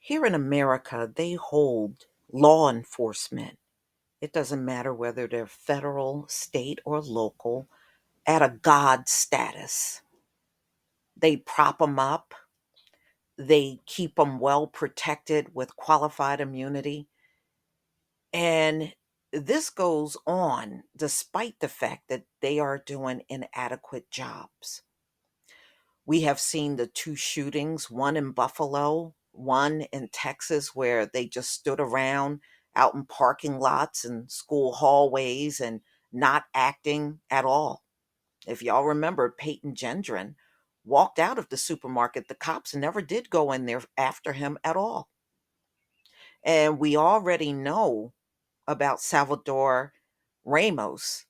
Here in America, they hold law enforcement. It doesn't matter whether they're federal, state, or local, at a God status. They prop them up, they keep them well protected with qualified immunity. And this goes on despite the fact that they are doing inadequate jobs. We have seen the two shootings, one in Buffalo, one in Texas, where they just stood around out in parking lots and school hallways and not acting at all. If y'all remember, Peyton Gendron walked out of the supermarket. The cops never did go in there after him at all. And we already know about Salvador Ramos,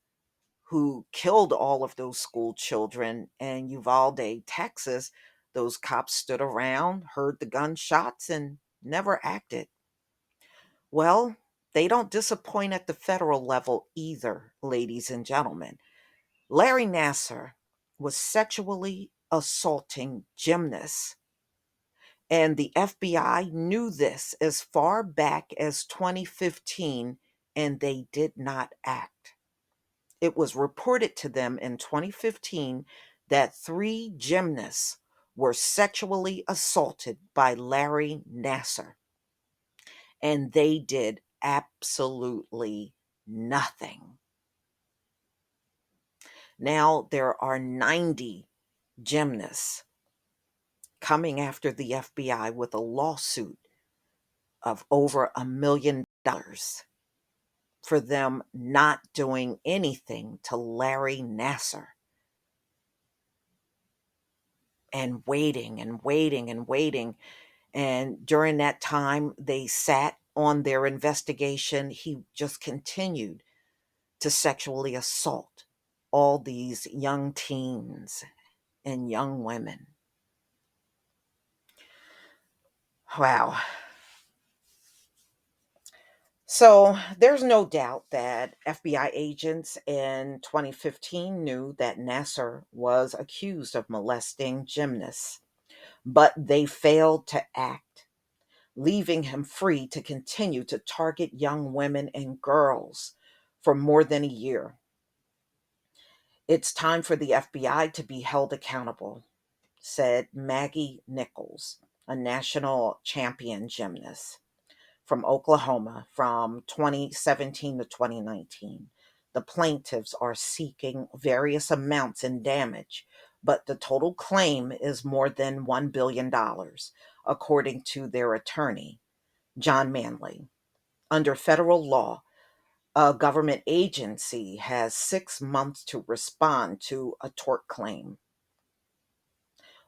who killed all of those school children in Uvalde, Texas. Those cops stood around, heard the gunshots, and never acted. Well, they don't disappoint at the federal level either, ladies and gentlemen. Larry Nassar was sexually assaulting gymnasts, and the FBI knew this as far back as 2015, and they did not act. It was reported to them in 2015 that three gymnasts were sexually assaulted by Larry Nassar, and they did absolutely nothing. Now there are 90 gymnasts coming after the FBI with a lawsuit of over $1 million for them not doing anything to Larry Nassar, and waiting and waiting and waiting. And during that time, they sat on their investigation. He just continued to sexually assault all these young teens and young women. Wow. So there's no doubt that FBI agents in 2015 knew that Nasser was accused of molesting gymnasts, but they failed to act, leaving him free to continue to target young women and girls for more than a year. It's time for the FBI to be held accountable, said Maggie Nichols, a national champion gymnast from Oklahoma from 2017 to 2019. The plaintiffs are seeking various amounts in damage, but the total claim is more than $1 billion, according to their attorney, John Manley. Under federal law, a government agency has 6 months to respond to a tort claim.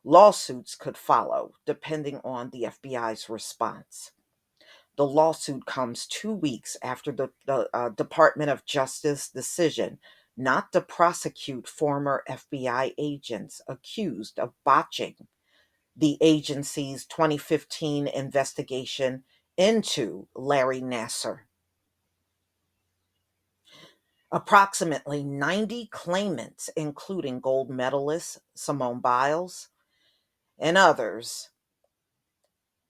Lawsuits could follow, depending on the FBI's response. The lawsuit comes 2 weeks after the Department of Justice decision not to prosecute former FBI agents accused of botching the agency's 2015 investigation into Larry Nassar. Approximately 90 claimants, including gold medalist Simone Biles and others,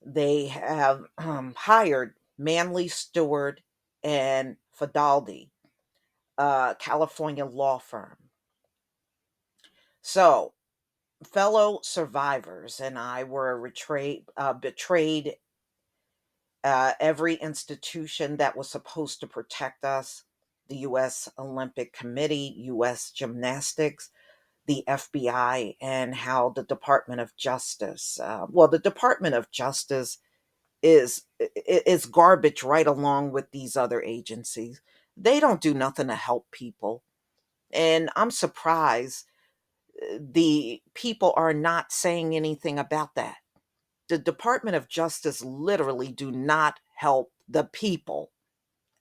they have hired Manley Stewart and Fadaldi, a California law firm. So, fellow survivors and I were betrayed. Every institution that was supposed to protect us, the U.S. Olympic Committee, U.S. Gymnastics, the FBI, and how the Department of Justice. The Department of Justice is garbage right along with these other agencies. They don't do nothing to help people, and I'm surprised the people are not saying anything about that. The Department of Justice literally do not help the people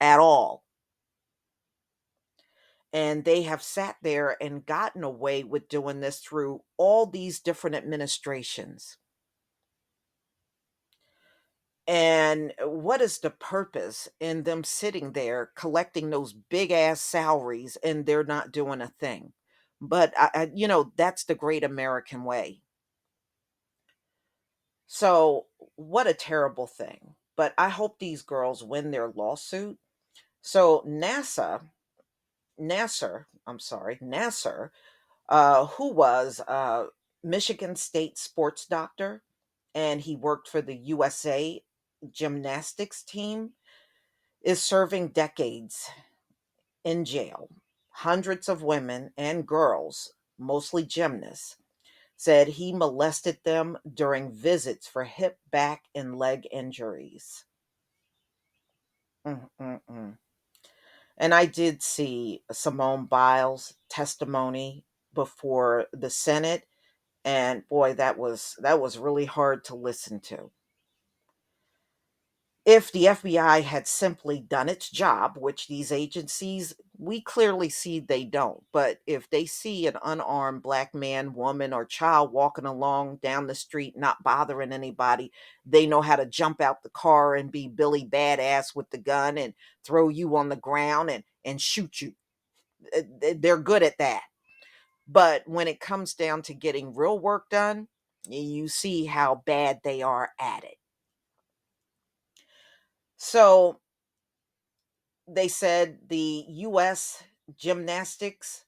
at all. And they have sat there and gotten away with doing this through all these different administrations. And what is the purpose in them sitting there collecting those big ass salaries and they're not doing a thing? But that's the great American way. So, what a terrible thing. But I hope these girls win their lawsuit. So, Nasser, who was a Michigan State sports doctor, and he worked for the USA gymnastics team, is serving decades in jail. Hundreds of women and girls, mostly gymnasts, said he molested them during visits for hip, back, and leg injuries. Mm-mm-mm. And I did see Simone Biles' testimony before the Senate, and boy, that was really hard to listen to. If the FBI had simply done its job, which these agencies, we clearly see they don't, but if they see an unarmed black man, woman, or child walking along down the street not bothering anybody, they know how to jump out the car and be Billy Badass with the gun and throw you on the ground and shoot you. They're good at that. But when it comes down to getting real work done, you see how bad they are at it. So they said the US Gymnastics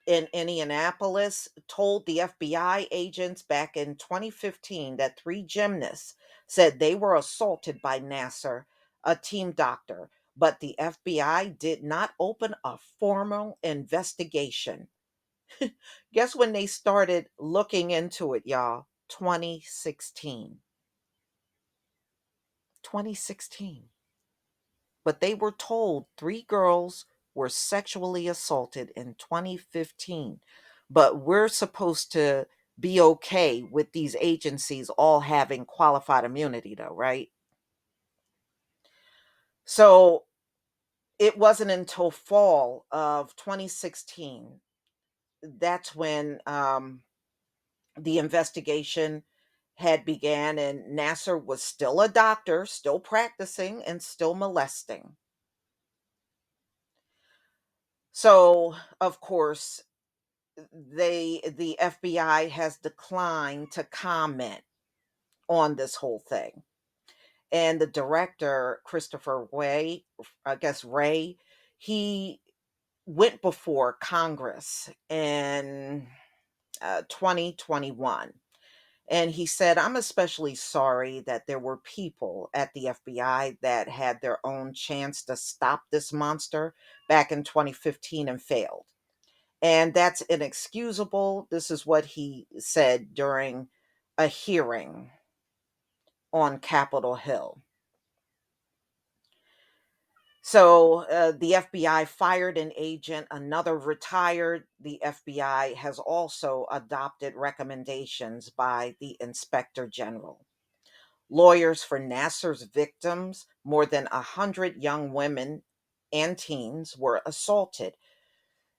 in Indianapolis told the FBI agents back in 2015 that three gymnasts said they were assaulted by Nasser, a team doctor, but the FBI did not open a formal investigation. Guess when they started looking into it, y'all? 2016. 2016. But they were told three girls were sexually assaulted in 2015. But we're supposed to be okay with these agencies all having qualified immunity, though, right? So it wasn't until fall of 2016 that's when the investigation had began, and Nasser was still a doctor, still practicing, and still molesting. So, of course, the FBI has declined to comment on this whole thing. And the director, Christopher Way, I guess Ray, he went before Congress in 2021. And he said, I'm especially sorry that there were people at the FBI that had their own chance to stop this monster back in 2015 and failed. And that's inexcusable. This is what he said during a hearing on Capitol Hill. So the FBI fired an agent, another retired. The FBI has also adopted recommendations by the Inspector General. Lawyers for Nasser's victims, more than 100 young women and teens, were assaulted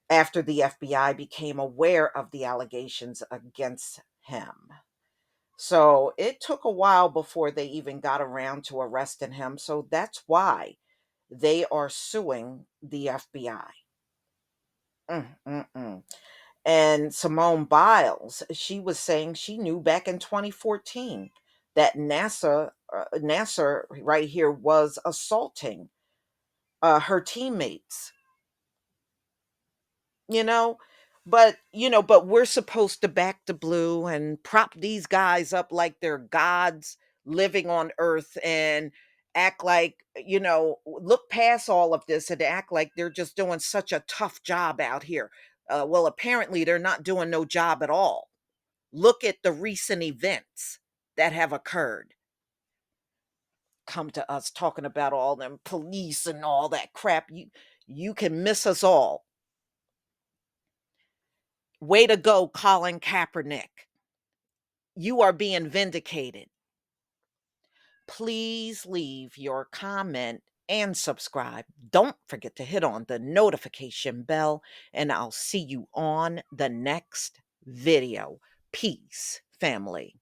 after the FBI became aware of the allegations against him. So it took a while before they even got around to arresting him. So that's why they are suing the FBI. Mm-mm-mm. And Simone Biles, she was saying she knew back in 2014 that Nasser right here was assaulting her teammates, you know. But we're supposed to back the blue and prop these guys up like they're gods living on earth, and act like, look past all of this and act like they're just doing such a tough job out here. Well, apparently they're not doing no job at all. Look at the recent events that have occurred. Come to us talking about all them police and all that crap. You can miss us all. Way to go, Colin Kaepernick. You are being vindicated. Please leave your comment and subscribe. Don't forget to hit on the notification bell, and I'll see you on the next video. Peace, family.